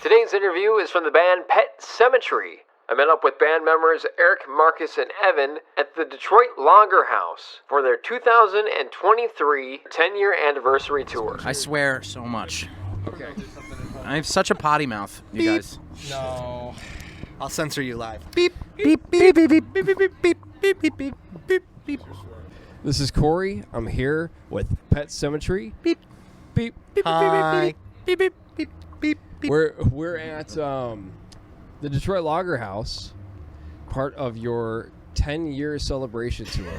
Today's interview is from the band Symmetry. I met up with band members Eric, Marcus, and Evan at the Detroit Lager House for their 2023 10-year anniversary tour. I swear so much. Okay. I have such a potty mouth, you Beep. guys. No. I'll censor you live. Beep, Beep, beep, beep, beep, beep, beep, beep, beep, beep, beep, beep, beep, beep. This is Corey. I'm here with Pet Symmetry. Beep, beep, beep, Hi. beep, beep, beep, beep, beep. We're at the Detroit Lager House, part of your 10-year celebration tour.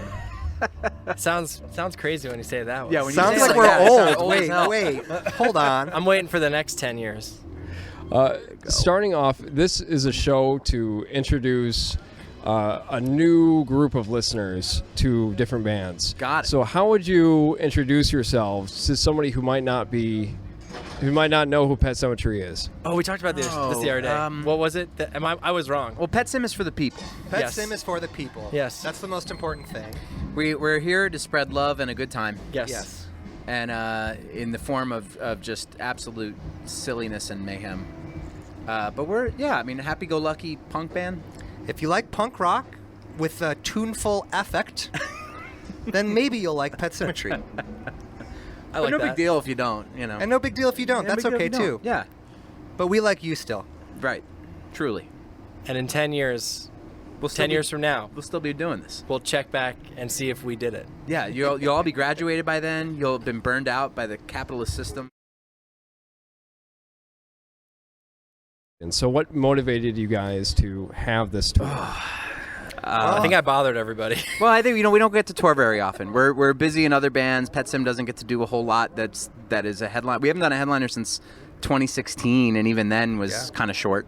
Sounds crazy when you say it that way. Yeah, when you Sounds say like it we're that, it sounds old. as hell. Wait. Hold on. I'm waiting for the next 10 years. Starting off, this is a show to introduce a new group of listeners to different bands. Got it. So how would you introduce yourselves to somebody who might not know who Pet Symmetry is? Oh, we talked about this the other day. What was it? I was wrong. Well, Pet Sim is for the people. Pet Yes. Sim is for the people. Yes. That's the most important thing. We're here to spread love and a good time. Yes. And in the form of just absolute silliness and mayhem. But we're, a happy-go-lucky punk band. If you like punk rock with a tuneful affect, then maybe you'll like Pet Symmetry. I like no that. big deal if you don't, And no big deal if you don't. No That's big deal if okay, you don't. too. Yeah, But we like you still. right. Truly. And in 10 years, We'll still 10 be- years from now, We'll still be doing this. we'll check back and see if we did it. Yeah, you'll all be graduated by then. You'll have been burned out by the capitalist system. And so what motivated you guys to have this tour? I think I bothered everybody. Well, I think we don't get to tour very often. We're busy in other bands. Pet Sim doesn't get to do a whole lot. That is a headline. We haven't done a headliner since 2016, and even then was kind of short.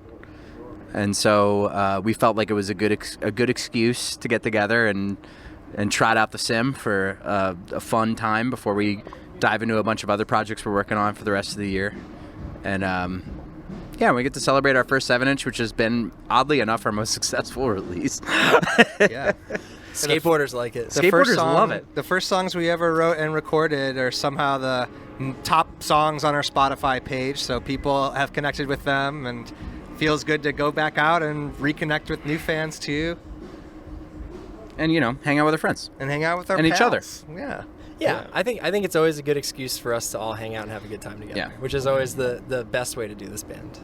And so we felt like it was a good excuse to get together and trot out the Sim for a fun time before we dive into a bunch of other projects we're working on for the rest of the year. And we get to celebrate our first 7-inch, which has been, oddly enough, our most successful release. Yeah. Skateboarders like it. Skateboarders love it. The first songs we ever wrote and recorded are somehow the top songs on our Spotify page, so people have connected with them, and feels good to go back out and reconnect with new fans too, And, hang out with our friends. and hang out with our And each other. pals. Yeah. Yeah, I think it's always a good excuse for us to all hang out and have a good time together, Yeah. which is always the best way to do this band.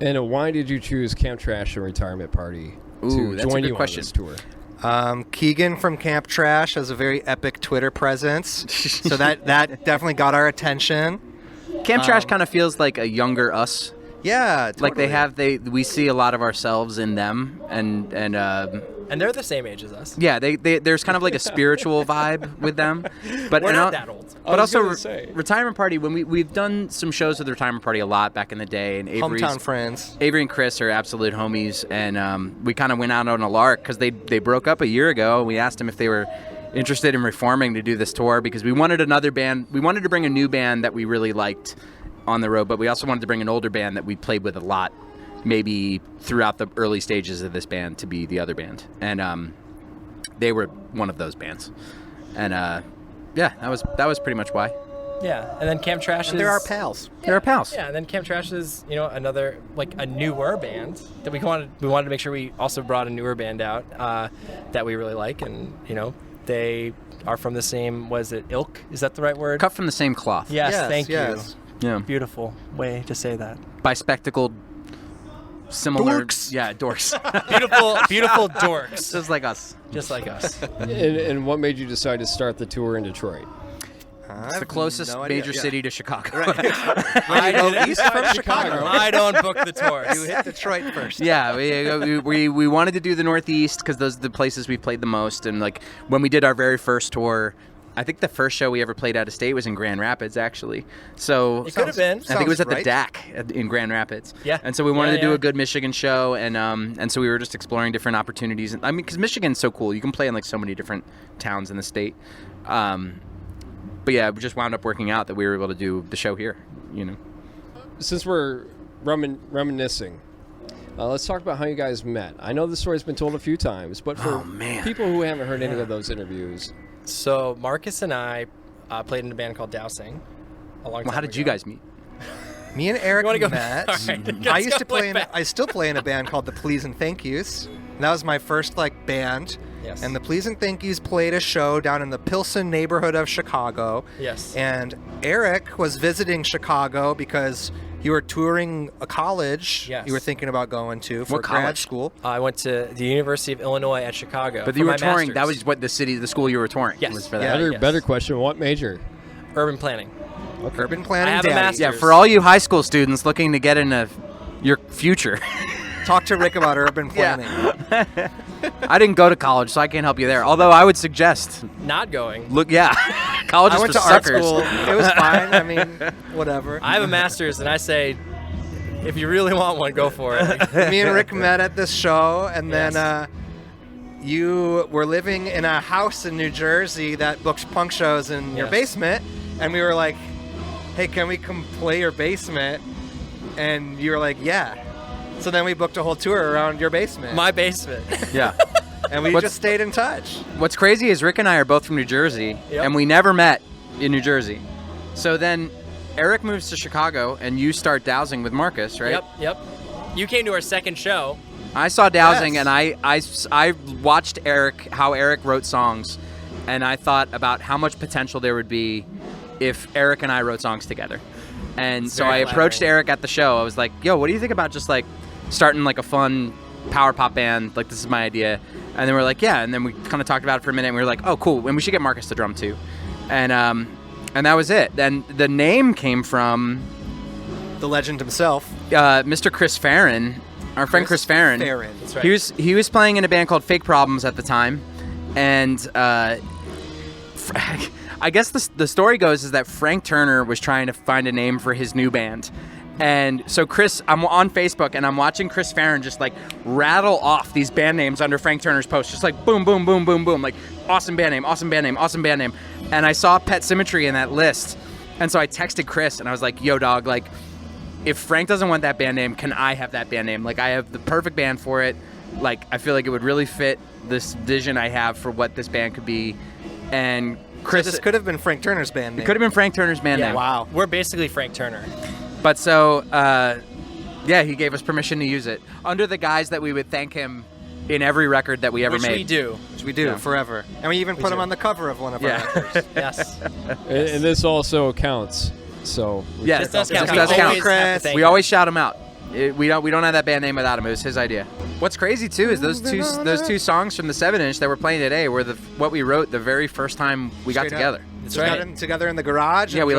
And why did you choose Camp Trash and Retirement Party Ooh, to that's a join good you question. on this tour? Keegan from Camp Trash has a very epic Twitter presence, so that definitely got our attention. Camp Trash kind of feels like a younger us. Yeah, Like totally. we see a lot of ourselves in them, and And they're the same age as us. yeah, there's kind of like a spiritual vibe with them. But We're and not al- that old. I But was also gonna say. Retirement Party, when we've done some shows with the Retirement Party a lot back in the day, and Hometown friends. Avery and Chris are absolute homies, and we kind of went out on a lark because they broke up a year ago. We asked them if they were interested in reforming to do this tour because we wanted another band. We wanted to bring a new band that we really liked on the road, but we also wanted to bring an older band that we played with a lot, maybe throughout the early stages of this band, to be the other band. And they were one of those bands. And that was pretty much why. Yeah, and then Camp Trash is... They're our pals. They're our pals. Yeah, and then Camp Trash is, another, like, a newer band that we wanted to make sure we also brought a newer band out that we really like, and, they are from the same, was it ilk? Is that the right word? Cut from the same cloth. Yes, Yes, thank yes. you. Yeah. Beautiful way to say that. Bispectacled, similar. Dorks. Yeah, dorks. Beautiful dorks. Just like us. Just like us. And what made you decide to start the tour in Detroit? It's the closest major city to Chicago. I go east from Chicago. I don't book the tours. You hit Detroit first. Yeah, we wanted to do the Northeast because those are the places we played the most. And like when we did our very first tour, I think the first show we ever played out of state was in Grand Rapids, actually. So It could have been. I think it was at Sounds the right. DAC in Grand Rapids. Yeah. And so we wanted Yeah, to do yeah. a good Michigan show, and so we were just exploring different opportunities. I mean, because Michigan's so cool, you can play in like so many different towns in the state. But yeah, we just wound up working out that we were able to do the show here. Since we're reminiscing, let's talk about how you guys met. I know the story's been told a few times, but for people who haven't heard any of those interviews, So Marcus and I played in a band called Dowsing a long time Well, how did you ago. guys meet? Me and Eric You wanna go- met. All right, I let's used go to play way in. back. I still play in a band called the Please and Thank Yous. And that was my first band. Yes. And the Please and Thank Yous played a show down in the Pilsen neighborhood of Chicago. Yes. And Eric was visiting Chicago because you were touring a college. Yes. You were thinking about going to for What grad college? school. I went to the University of Illinois at Chicago. But for you were my touring. That master's. was what the school you were touring. Yes. Was for Yeah. that. Yes. Better question. What major? urban planning. Urban planning. I have a daddy. master's. Yeah, for all you high school students looking to get into your future. Talk to Rick about urban planning. I didn't go to college, so I can't help you there. Although I would suggest, Not going. look, yeah, college I is went for to art suckers. school. It was fine. I mean, whatever. I have a master's, and I say, if you really want one, go for it. Me and Rick met at this show, and then Yes. you were living in a house in New Jersey that booked punk shows in your Yes. basement, and we were like, "Hey, can we come play your basement?" And you were like, "Yeah." So then we booked a whole tour around your basement, My basement. Yeah. and we What's- just stayed in touch. What's crazy is Rick and I are both from New Jersey, Yep. and we never met in New Jersey. So then Eric moves to Chicago, and you start dowsing with Marcus, right? Yep. You came to our second show. I saw dowsing, Yes. and I watched how Eric wrote songs, and I thought about how much potential there would be if Eric and I wrote songs together. And so very I approached flattering. Eric at the show. I was like, "Yo, what do you think about just starting a fun power pop band? Like, this is my idea." And then we're like, "Yeah." And then we kind of talked about it for a minute, and we were like, "Oh, cool. And we should get Marcus to drum too." And that was it. Then the name came from The legend himself, Mr. Chris Farron, our friend Chris Farron. That's right. He was playing in a band called Fake Problems at the time, and I guess the story goes is that Frank Turner was trying to find a name for his new band. And so I'm on Facebook, and I'm watching Chris Farron just rattle off these band names under Frank Turner's post, just boom, boom, boom, boom, boom, awesome band name, awesome band name, awesome band name. And I saw Pet Symmetry in that list, and so I texted Chris, and I was like, "Yo, dog, if Frank doesn't want that band name, can I have that band name? I have the perfect band for it. I feel like it would really fit this vision I have for what this band could be." And Chris, this could have been Frank Turner's band name. it could have been Frank Turner's band Yeah. name. Wow. We're basically Frank Turner. But so, yeah, he gave us permission to use it under the guise that we would thank him in every record that we ever Which made. we do. Which we do Yeah. forever. And we even put him on the cover of one of our Yeah. records. Yes. And this also counts. So Yeah, This does this count. does We count. always have to Chris. thank We him. always shout him out. We don't have that band name without him. It was his idea. What's crazy too is those two songs from the 7-inch that we're playing today were what we wrote the very first time we got Straight up. together. That's Just right. got together in the garage. Yeah, and we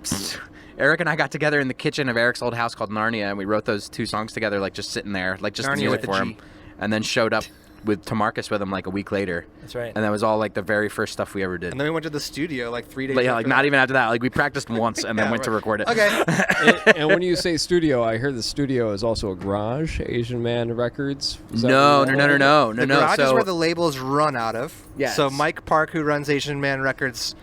just- Eric and I got together in the kitchen of Eric's old house called Narnia, and we wrote those two songs together, just sitting there, just to Narnia do with it a for G. him, and then showed up to Marcus with him a week later. That's right. And that was all the very first stuff we ever did. And then we went to the studio 3 days. But yeah, after not that. even after that. We practiced once and then Yeah, went to right. record it. Okay. and when you say studio, I heard the studio is also a garage. Asian Man Records. Is that No. what you call it? The garage is where the labels run out of. Yes. So Mike Park, who runs Asian Man Records,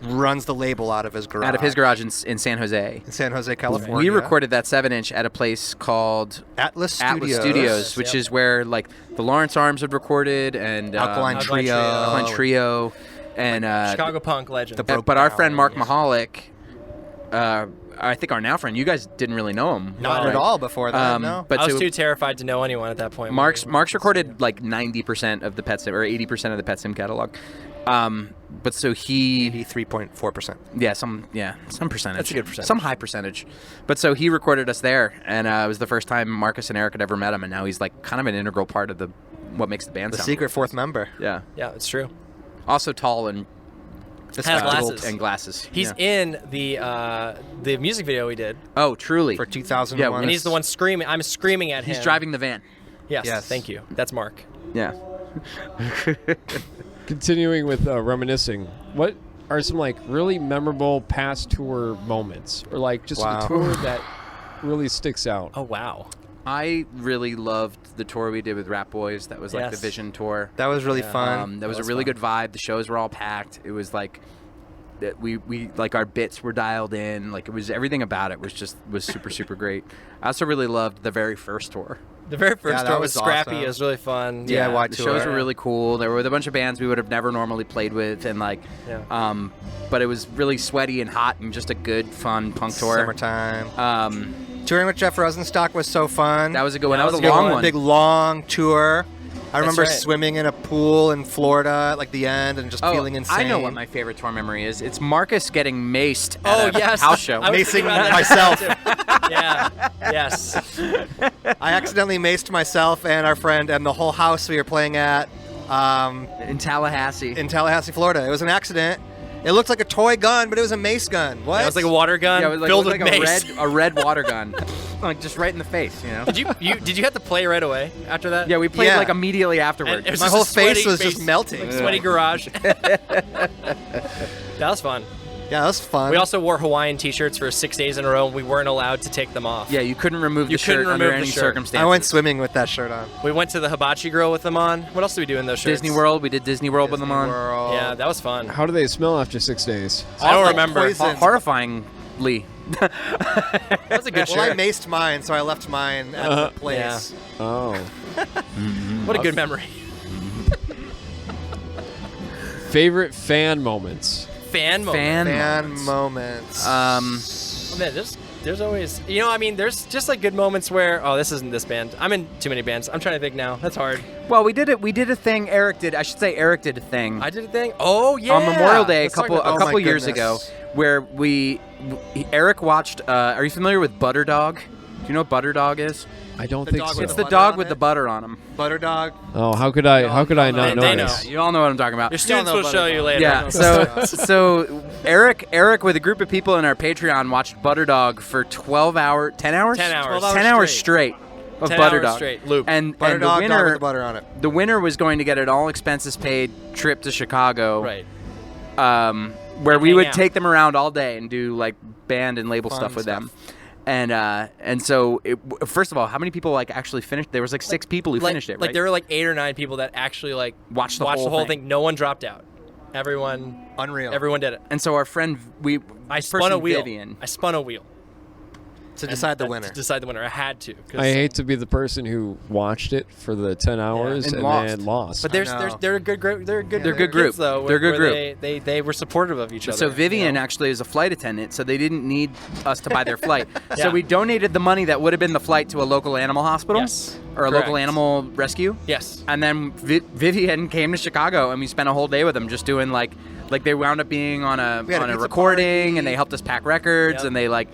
runs the label out of his garage. Out of his garage in San Jose. in San Jose, California. We recorded that 7-inch at a place called Atlas Atlas Studios. Studios, which Yep. is where the Lawrence Arms had recorded and Alkaline Alkaline Trio. Trio. Alkaline Trio, and Chicago punk legend. the Broke but our Down. friend Mark Mahalik, I think our now friend, you guys didn't really know him. Not at all before that. No. But I was so too terrified to know anyone at that point. Mark's recorded 90% of the Pet Sim or 80% of the Pet Sim catalog. But so he 83.4%. some percentage. That's a good percentage. Some high percentage. But so he recorded us there, and it was the first time Marcus and Eric had ever met him, and now he's kind of an integral part of what makes the band The sound. secret fourth member. Yeah. Yeah, it's true. Also tall and Has Spectacled glasses. and glasses. He's Yeah. in the music video we did, Oh, truly. For 2001. Yeah, and he's the one screaming. I'm screaming at him. He's driving the van. Yes, Yes. thank you. That's Mark. Yeah. Continuing with reminiscing, what are some really memorable past tour moments, or just Wow. a tour that really sticks out? Oh wow. I really loved the tour we did with Rap Boys. That was the Yes. Vision tour. That was really Yeah. fun. That was a was really fun. good vibe. The shows were all packed. It was that we like our bits were dialed in. Like it was everything about it was super super great. I also really loved the very first tour. The very first tour was scrappy. awesome. It was really fun. DIY the tour. shows were really cool. There were a bunch of bands we would have never normally played with, and like, but it was really sweaty and hot and just a good, fun punk tour. Summertime. Touring with Jeff Rosenstock was so fun. That was a good one. That was a Big- long one. Big long tour. I remember right. swimming in a pool in Florida at like the end and just feeling insane. I know what my favorite tour memory is. It's Marcus getting maced Oh, at a yes. house show. I was Macing thinking about that myself. too. Yeah. Yes. I accidentally maced myself and our friend and the whole house we were playing at In Tallahassee. in Tallahassee, Florida. It was an accident. It looked like a toy gun, but it was a mace gun. What? It was like a water gun Yeah, it was like, filled it was with like mace. a red water gun, like just right in the face, you know. Did you have to play right away after that? Yeah, we played Yeah. like immediately afterward. And it was My just whole a sweaty face was just base- melting. like sweaty garage. That was fun. Yeah, that was fun. We also wore Hawaiian T-shirts for 6 days in a row. And we weren't allowed to take them off. Yeah, you couldn't remove You the shirt couldn't under remove the any shirt. circumstances. I went swimming with that shirt on. We went to the Hibachi Grill with them on. What else did we do in those shirts? Disney World. We did Disney World with them Disney on. World. Yeah, that was fun. How do they smell after 6 days? I don't Like remember. poison. Horrifyingly. That was a good Well, I shirt. maced mine, so I left mine at the place. Oh. What a good memory. Favorite fan moments? Fan moment. Fan moments. Oh, man, there's always, there's just like good moments where, oh, this isn't this band. I'm in too many bands. I'm trying to think now. That's hard. Well, we did it. We did a thing. Eric did. I should say Eric did a thing I did a thing. Oh, yeah. on Memorial Day Let's talk a about couple my years goodness. ago, where Eric watched. Are you familiar with Butter Dog? Do you know what Butter Dog is? I don't The think dog so. with It's the the butter dog on with it? the butter on him. Butter dog. Oh, how could I not know They this? know. You all know what I'm talking about. Your students know will about show it. you later. Yeah. So Eric with a group of people in our Patreon watched Butter Dog for 10 hours 10 hours. 10 hours straight of 10 Butter hours Dog straight, loop. and Butter and dog, the dog with winner the butter on it. the winner was going to get an all expenses paid trip to Chicago, Right. where we hang would out. take them around all day and do like band and label Fun stuff with stuff. them. And so first of all, how many people like actually finished? There was like 6 people who finished it. Like right? there were like 8 or 9 people that actually like Watched the whole thing. No one dropped out. Everyone Unreal. did it. And so our friend I this spun person, a wheel. Vivian, I spun a wheel. To decide the To winner. decide the winner. I had to. 'cause- I hate to be the person who watched it for the 10 hours And and lost. then lost. But I know. they're a good group. They're a good. They're a good group. kids, though. They're a good where group. They were supportive of each other. So Vivian you know? actually is a flight attendant, so they didn't need us to buy their flight. Yeah. So we donated the money that would have been the flight to a local animal hospital Yes. or a Correct. local animal rescue. Yes. And then Vivian came to Chicago, and we spent a whole day with them just doing like they wound up being on a We had a pizza recording, party. and they helped us pack records, Yep. and they like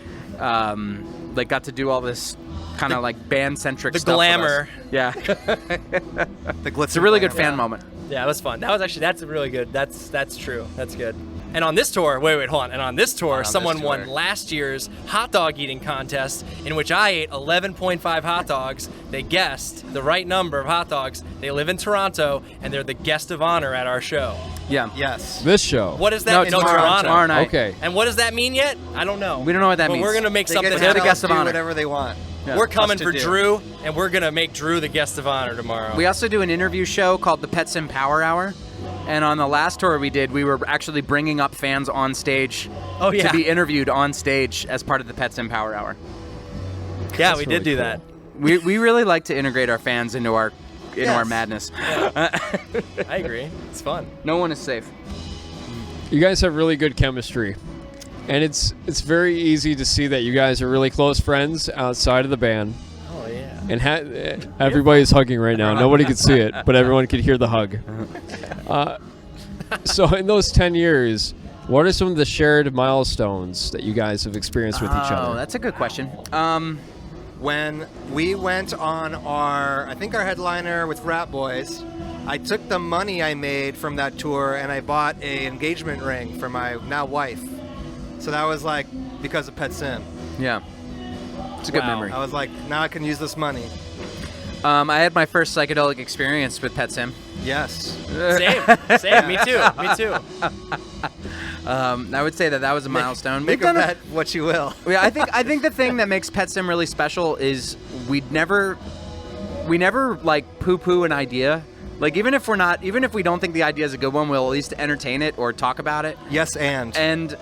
got to do all this kind of like band centric the stuff. with us. glamour. Yeah, The glitz. it's a really good fan moment. Yeah, it was fun. That's really good. That's true. That's good. And on this tour, wait, hold on. And on this tour, this someone tour. won last year's hot dog eating contest, in which I ate 11.5 hot dogs. They guessed the right number of hot dogs. They live in Toronto, and they're the guest of honor at our show. Yeah. Yes. This show. What does that No, mean? tomorrow night. Okay. And what does that mean yet? I don't know. We don't know what that but means. we're gonna make They something get They're to the happen. guest of do honor. whatever they want. Yeah. We're coming to for do. Drew, and we're gonna make Drew the guest of honor tomorrow. We also do an interview show called the Pet Sim Power Hour. And on the last tour we did, we were actually bringing up fans on stage Oh, yeah. to be interviewed on stage as part of the Pet Sim Power Hour. yeah, we really did do cool. that. We really like to integrate our fans into our Yes. madness. I agree. It's fun. No one is safe. You guys have really good chemistry. And it's very easy to see that you guys are really close friends outside of the band. Oh yeah. And everybody's hugging right now. Nobody can see it, but everyone can hear the hug. So in those 10 years, what are some of the shared milestones that you guys have experienced with each Oh, other? that's a good question. When we went on our headliner with Rat Boys, I took the money I made from that tour and I bought an engagement ring for my now wife. So that was like because of Pet Sim. Yeah. It's a good Wow. memory. I was like, now I can use this money. I had my first psychedelic experience with Pet Sim. Yes. Same. Me too. Me too. I would say that was a milestone. Make We've of done a- that what you will. Yeah, I think the thing that makes Pet Sim really special is we never like poo-poo an idea. Like even if we don't think the idea is a good one, we'll at least entertain it or talk about it. Yes, and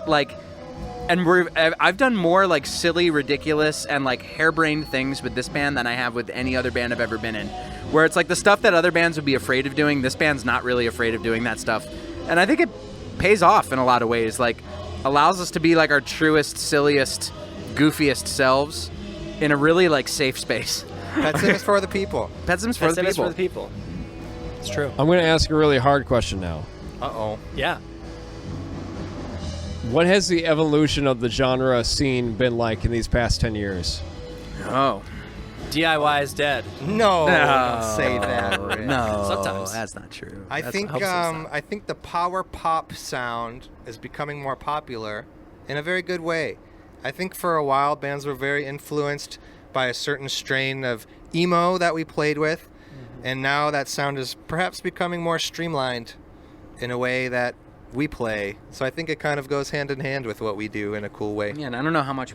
I've done more like silly, ridiculous, and like harebrained things with this band than I have with any other band I've ever been in. Where it's like the stuff that other bands would be afraid of doing, this band's not really afraid of doing that stuff. And I think it pays off in a lot of ways. Like allows us to be like our truest, silliest, goofiest selves in a really like safe space. Pet Sim is for the people. Pet Sim's for Pet the Sim is people. for the people. It's true. I'm going to ask a really hard question now. Uh-oh. Yeah. What has the evolution of the genre scene been like in these past 10 years? Oh. DIY is dead. No, don't say that. Rick. No, Sometimes. that's not true. I think the power pop sound is becoming more popular in a very good way. I think for a while bands were very influenced by a certain strain of emo that we played with, and now that sound is perhaps becoming more streamlined in a way that we play. So I think it kind of goes hand in hand with what we do in a cool way. Yeah, and I don't know how much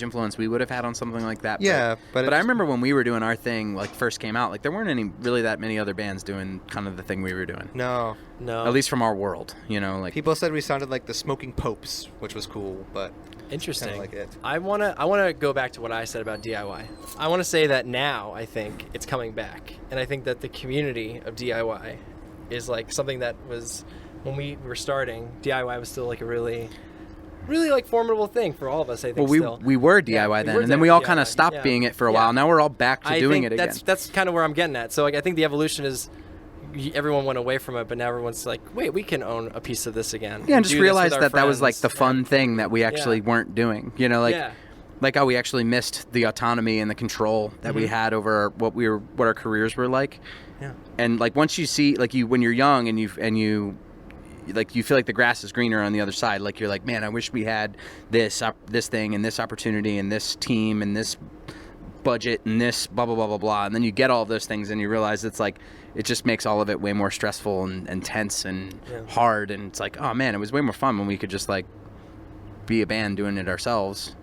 influence we would have had on something like that. Yeah, but I remember when we were doing our thing, like first came out, like there weren't really that many other bands doing kind of the thing we were doing. No. At least from our world, like People said we sounded like the Smoking Popes, which was cool, but Interesting. Kinda like it. I wanna go back to what I said about DIY. I want to say that now I think it's coming back, and I think that the community of DIY is like something that was when we were starting. DIY was still like a really like formidable thing for all of us. I think. Well, we were DIY then, and then we all kind of stopped being it for a while. Now we're all back to doing it again. That's kind of where I'm getting at. So like I think the evolution is. Everyone went away from it, but now everyone's like, wait, we can own a piece of this again. Yeah, and just realize that was like the fun thing that we actually weren't doing. Like how we actually missed the autonomy and the control that we had over what our careers were like. Yeah. And like once you see, like when you're young and you like you feel like the grass is greener on the other side. Like you're like, man, I wish we had this thing and this opportunity and this team and this budget and this blah blah blah blah blah. And then you get all of those things and you realize it's like. It just makes all of it way more stressful and tense and hard. And it's like, oh man, it was way more fun when we could just like be a band doing it ourselves.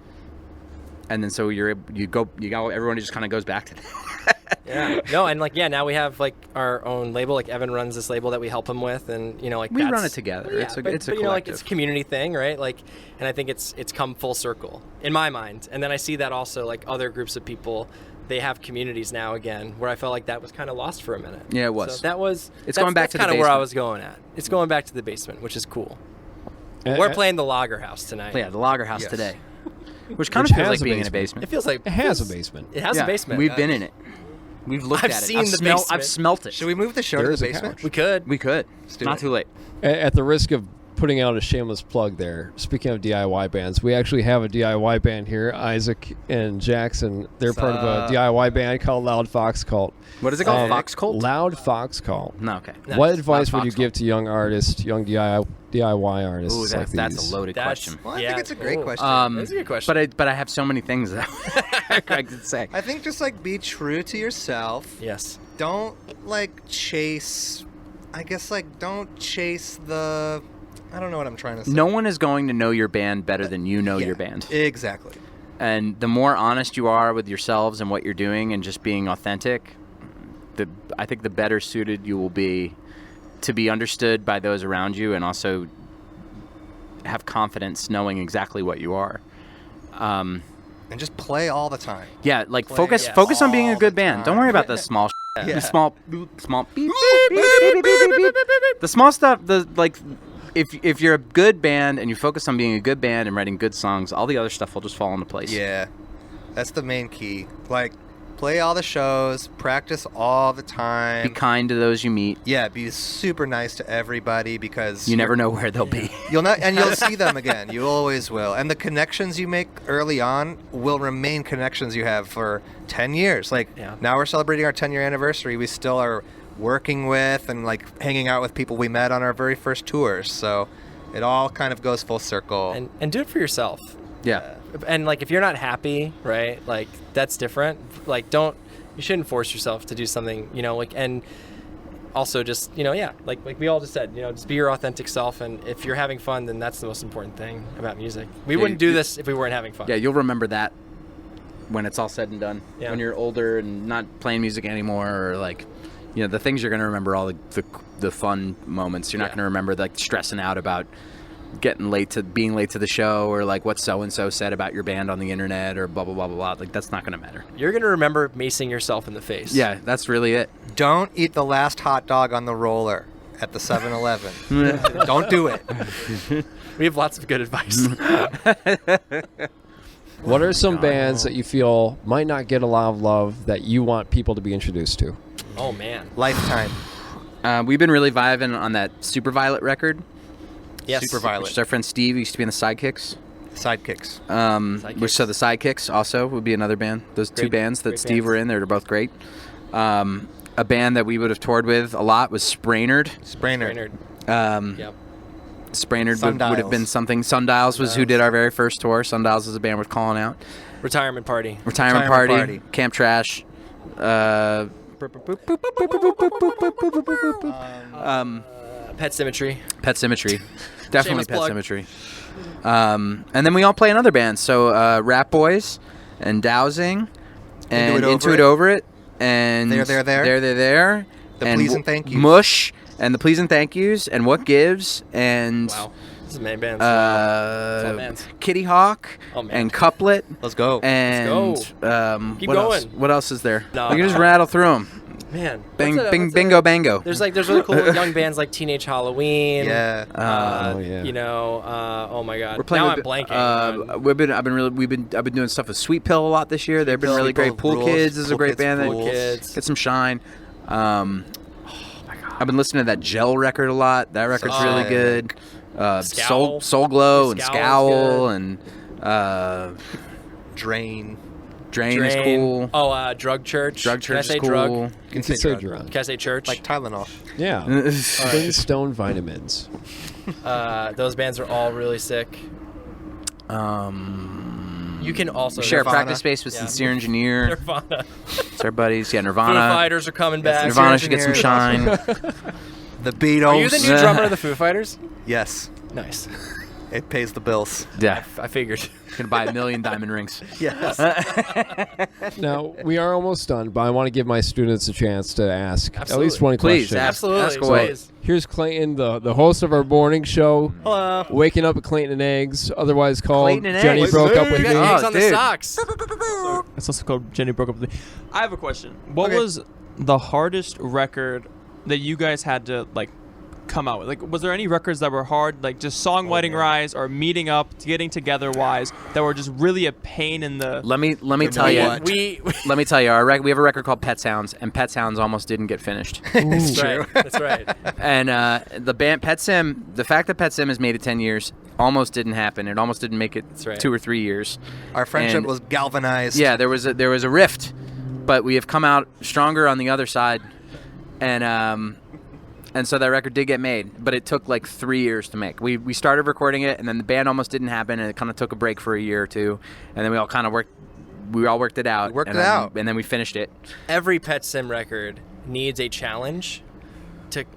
And then so everyone just kind of goes back to that. Yeah. No, and like now we have like our own label. Like Evan runs this label that we help him with, and like we run it together. Yeah, it's a but collective. like it's a community thing, right? Like, and I think it's come full circle in my mind. And then I see that also like other groups of people. They have communities now again, where I felt like that was kind of lost for a minute. Yeah, it was. So It's going back to the basement. That's kind of where I was going at. It's going back to the basement, which is cool. We're playing the Lager House tonight. Yeah, the Lager House today, which kind of feels like being in a basement. It feels like it has a basement. It has a basement. We've been in it. We've looked at it. I've seen the basement. I've smelt it. Should we move the show to the basement? We could. We could. Not too late. At the risk of putting out a shameless plug there, speaking of DIY bands, we actually have a DIY band here. Isaac and Jackson, they're part of a DIY band called Loud Fox Cult. What is it called? Fox Cult? Loud Fox Cult. No, okay. What advice would you give to young artists, young DIY artists? Ooh, like that's these? a loaded question. Well, I think it's a great question. That's a good question. But I have so many things that I could say. I think just like be true to yourself. Yes. Don't like chase. I guess like don't chase the. I don't know what I'm trying to say. No one is going to know your band better than you know your band. Exactly. And the more honest you are with yourselves and what you're doing and just being authentic, I think the better suited you will be to be understood by those around you and also have confidence knowing exactly what you are. And just play all the time. Yeah, like focus on being a good band. Don't worry about the small the small beep, beep, beep, beep, beep, beep, beep. The small stuff, if you're a good band and you focus on being a good band and writing good songs, all the other stuff will just fall into place. Yeah, that's the main key. Like, play all the shows, practice all the time. Be kind to those you meet. Yeah, be super nice to everybody because you never know where they'll be. You'll see them again. You always will. And the connections you make early on will remain connections you have for 10 years. Like, now we're celebrating our 10-year anniversary. We still are working with and like hanging out with people we met on our very first tours. So it all kind of goes full circle. And do it for yourself. Yeah. And like if you're not happy, right? Like that's different. Like you shouldn't force yourself to do something, like, and also just, like we all just said, just be your authentic self, and if you're having fun, then that's the most important thing about music. We wouldn't do this if we weren't having fun. Yeah, you'll remember that when it's all said and done. Yeah. When you're older and not playing music anymore, or like you know, the things you're going to remember, all the fun moments. You're not going to remember like stressing out about being late to the show, or like what so and so said about your band on the internet, or blah blah blah blah blah. Like that's not going to matter. You're gonna remember macing yourself in the face. Yeah, that's really it. Don't eat the last hot dog on the roller at the 7-Eleven. Don't do it. We have lots of good advice. What are some bands that you feel might not get a lot of love that you want people to be introduced to? Oh man. Lifetime. We've been really vibing on that Super Violet record. Yes. Super Violet. Which is our friend Steve. He used to be in the Sidekicks. Sidekicks. So the Sidekicks also would be another band. Those two bands that Steve were in, they're both great. A band that we would have toured with a lot was Sprainerd. Sprainerd. Yep. Sprainerd would have been something. Sundials was who did our very first tour. Sundials is a band we're calling out. Retirement Party. Retirement Party. Camp Trash. Pet Symmetry. Pet Symmetry. Definitely Shameless Pet plug. Symmetry. And then we all play in other bands. So Rat Boys and Dowsing and Into It Over It. And There. The The Please and Thank Yous. Mush and the Please and Thank Yous and What Gives and Wow. This is main bands. It's all bands. Kitty Hawk and Couplet. Let's go. And Keep what else? going. What else is there? No. We can just rattle through them. Man. Bingo bango. There's really cool young bands like Teenage Halloween. Yeah. You know, oh my God. We're playing now with, I'm blanking. I've been doing stuff with Sweet Pill a lot this year. They've been really great. Pool Kids is a great band that get some shine. I've been listening to that Gel record a lot. That record's really good. Soul Glow and Scowl and Drain. Drain is cool. Oh, Drug Church. Drug Church Can I say is cool. drug? You can say drug. Can I say church? Like Tylenol. Yeah. Flintstone vitamins. Those bands are all really sick. You can also share a Nirvana. practice space with Sincere Engineer. Nirvana. It's our buddies. Yeah, Foo Nirvana. Fighters are coming back. Nirvana should get some shine. The Beatles. Are you the new drummer of the Foo Fighters? Yes. Nice. It pays the bills. Yeah, I figured. gonna buy 1 million diamond rings. Yes. Now, we are almost done, but I want to give my students a chance to ask at Absolutely. least one Please, question. Absolutely. Ask away. Please. Here's Clayton, the host of our morning show. Hello. Waking up at Clayton and Eggs, otherwise called Clayton and Jenny Eggs. Broke Up With You Me. got eggs on the dude. socks. It's also called Jenny Broke Up With Me. I have a question. What Okay. was the hardest record that you guys had to like come out with? Like, was there any records that were hard, like just songwriting wise or meeting up, getting together wise, that were just really a pain in the? Let me tell you. We Let me tell you. We have a record called Pet Sounds, and Pet Sounds almost didn't get finished. That's right. That's right. And the band Pet Sim, the fact that Pet Sim has made it 10 years almost didn't happen. It almost didn't make it right. 2 or 3 years. Our friendship And- was galvanized. Yeah, there was a rift, but we have come out stronger on the other side, and so that record did get made, but it took like 3 years to make. We started recording it, and then the band almost didn't happen, and it kind of took a break for a year or two, and then we all worked it out. And then we finished it. Every Pet Sim record needs a challenge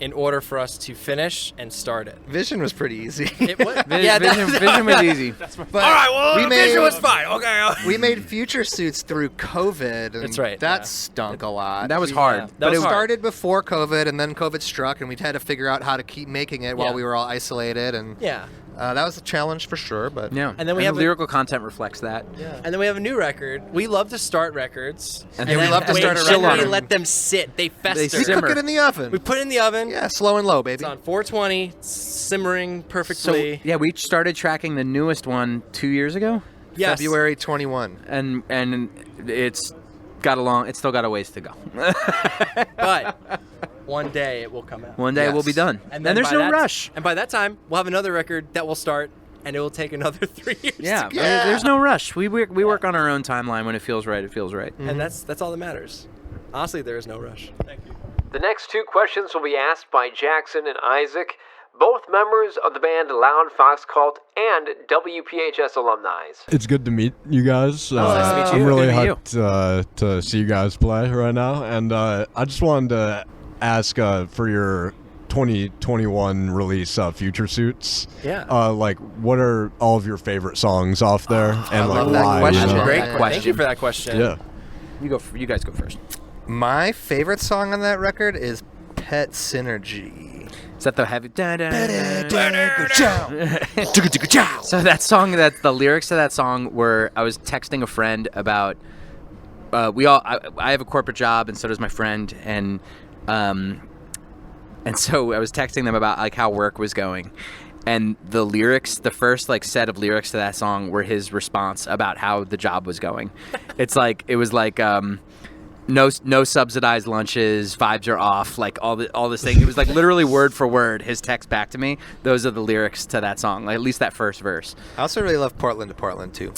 in order for us to finish and start it. Vision was pretty easy. It was, Vision was easy. But all right, well, we made, Vision was fine. Okay. we made future suits through COVID. And That's right, That yeah. stunk a lot. That was hard. That But was it hard. started before COVID, and then COVID struck, and we had to figure out how to keep making it while Yeah. we were all isolated. And Yeah. that was a challenge for sure. But Yeah, And then we have the lyrical content reflects that. And then we have a new record. We love to start records. And Yeah, we then love to start a then record. we let them sit. They fester. we simmer. cook it in the oven. We put it in the oven. Yeah, slow and low, baby. It's on 420, simmering So perfectly. yeah, we started tracking the newest one 2 years ago, Yes. February 21. and it's still got a ways to go. But one day it will come out. One day Yes. we'll be done, and then there's by no that- rush. And by that time, we'll have another record that will start, and it will take another 3 years. Yeah, to there's no rush. We work on our own timeline. When it feels right, it feels right. And that's all that matters. Honestly, there is no rush. Thank you. The next 2 questions will be asked by Jackson and Isaac, both members of the band Loud Fox Cult and WPHS alumni. It's good to meet you guys. nice to meet you. I'm really Good to meet hyped to see you guys play right now. And I just wanted to ask for your 2021 release, Future Suits. Yeah. Like, what are all of your favorite songs off there? And I like love that why? question. Great Thank you question. for that question. Yeah. You guys go first. My favorite song on that record is Pet Synergy. Is that the heavy? So that song, the lyrics to that song were, I was texting a friend about. I have a corporate job, and so does my friend, and so I was texting them about like how work was going, and the lyrics, the first like set of lyrics to that song were his response about how the job was going. It was like no subsidized lunches, vibes are off, like all this thing. It was like literally word for word his text back to me. Those are the lyrics to that song, like at least that first verse. I also really love Portland to Portland too.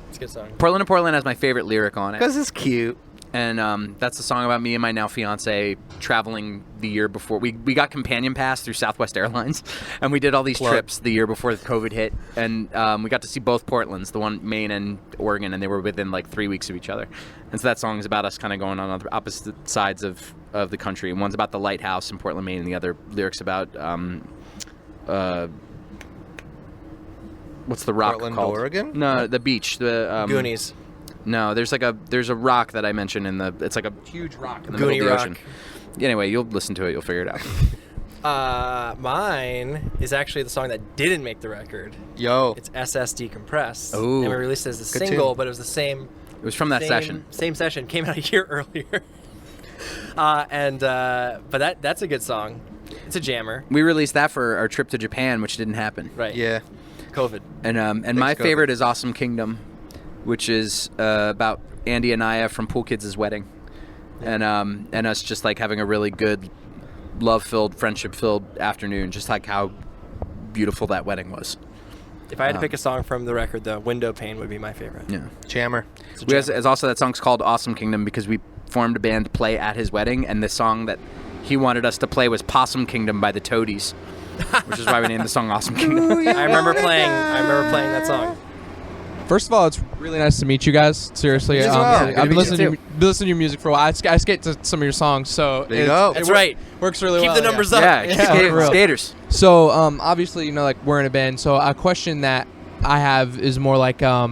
It's a good song. Portland to Portland has my favorite lyric on it. Because it's cute. And that's the song about me and my now fiance traveling the year before. We got companion pass through Southwest Airlines, and we did all these trips the year before COVID hit. And we got to see both Portlands, the one Maine and Oregon, and they were within like 3 weeks of each other. And so that song is about us kind of going on opposite sides of the country. And one's about the lighthouse in Portland, Maine, and the other lyrics about what's the rock Portland, called? Oregon? No, the beach. The Goonies. No, there's a rock that I mentioned it's like a huge rock in the Goonie middle of the rock. ocean. Anyway, you'll listen to it, you'll figure it out. Mine is actually the song that didn't make the record. Yo. It's SS Decompress. Ooh. And we released it as a Good single, tune. but it was the same. It was from that session. Same session. Came out a year earlier. But that's a good song. It's a jammer. We released that for our trip to Japan, which didn't happen. Right. Yeah. COVID. And my COVID. favorite is Awesome Kingdom, which is about Andy and Aya from Pool Kids' wedding, and us just like having a really good, love-filled, friendship-filled afternoon. Just like how beautiful that wedding was. If I had to pick a song from the record, though, Window Pane would be my favorite. Yeah. Jammer. It's also that song's called Awesome Kingdom because we formed a band to play at his wedding, and the song that he wanted us to play was Possum Kingdom by the Toadies, which is why we named the song Awesome Kingdom. I remember playing that song. First of all, it's really nice to meet you guys. Seriously, as well. I've Good to been meet listening to your music for a while. I skate to some of your songs, so There you go. That's right. Works really Keep well. the numbers up. Yeah, for real. skaters. So obviously, like we're in a band. So a question that I have is more like I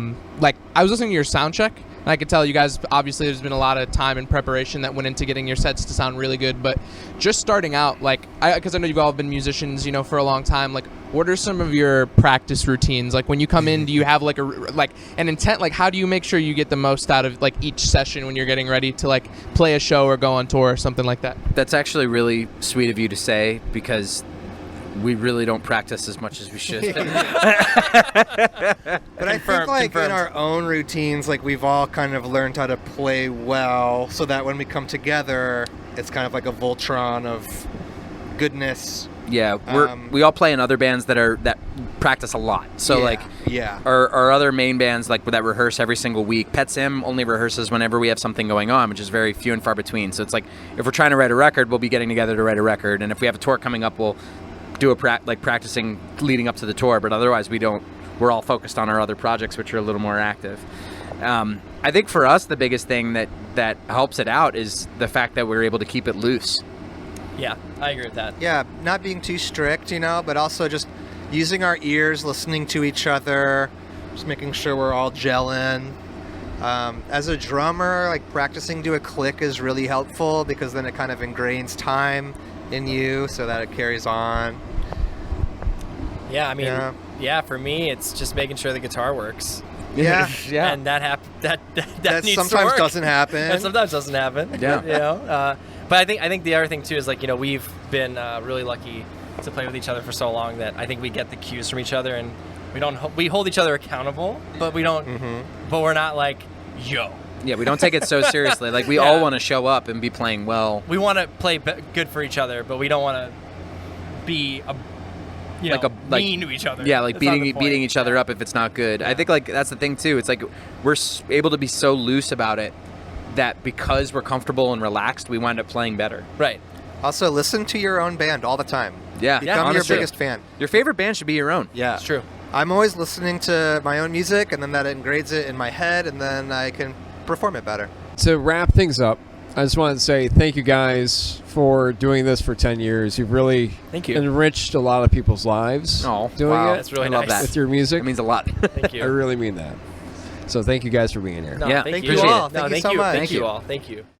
was listening to your sound check, and I could tell you guys obviously there's been a lot of time and preparation that went into getting your sets to sound really good. But just starting out, because I know you've all been musicians, for a long time. Like, what are some of your practice routines? Like when you come in, do you have like an intent? Like how do you make sure you get the most out of like each session when you're getting ready to like play a show or go on tour or something like that? That's actually really sweet of you to say because we really don't practice as much as we should. But I think like in our own routines, like we've all kind of learned how to play well so that when we come together, it's kind of like a Voltron of goodness. Yeah, we all play in other bands that practice a lot. So yeah. our other main bands like that rehearse every single week. Pet Sim only rehearses whenever we have something going on, which is very few and far between. So it's like if we're trying to write a record, we'll be getting together to write a record, and if we have a tour coming up, we'll do practicing leading up to the tour. But otherwise, we don't. We're all focused on our other projects, which are a little more active. I think for us, the biggest thing that helps it out is the fact that we're able to keep it loose. Yeah, I agree with that. Yeah, not being too strict, but also just using our ears, listening to each other, just making sure we're all gelling. As a drummer, like practicing to a click is really helpful because then it kind of ingrains time in you so that it carries on. Yeah, I mean, for me, it's just making sure the guitar works. Yeah. Yeah. And that needs sometimes to work. doesn't happen. That sometimes doesn't happen. Yeah. But I think the other thing too is like we've been really lucky to play with each other for so long that I think we get the cues from each other and we hold each other accountable, but we don't. But we're not like yo. Yeah, we don't take it so seriously. Like we all want to show up and be playing well. We want to play good for each other, but we don't want to be mean to each other. Yeah, like That's not the beating point. each other up if it's not good. I think like that's the thing too. It's like we're able to be so loose about it that because we're comfortable and relaxed, we wind up playing better. Right. Also, listen to your own band all the time. Yeah, Become your honestly. biggest fan. Your favorite band should be your own. Yeah. It's true. I'm always listening to my own music, and then that engrades it in my head, and then I can perform it better. To wrap things up, I just wanted to say thank you guys for doing this for 10 years. You've really Thank you. enriched a lot of people's lives Oh, doing wow. it That's really I love nice. that. with your music. That means a lot. Thank you. I really mean that. So thank you guys for being here. No, Yeah, thank you appreciate all. it. No, Thank you thank so you. much. Thank Thank you you. all. Thank you.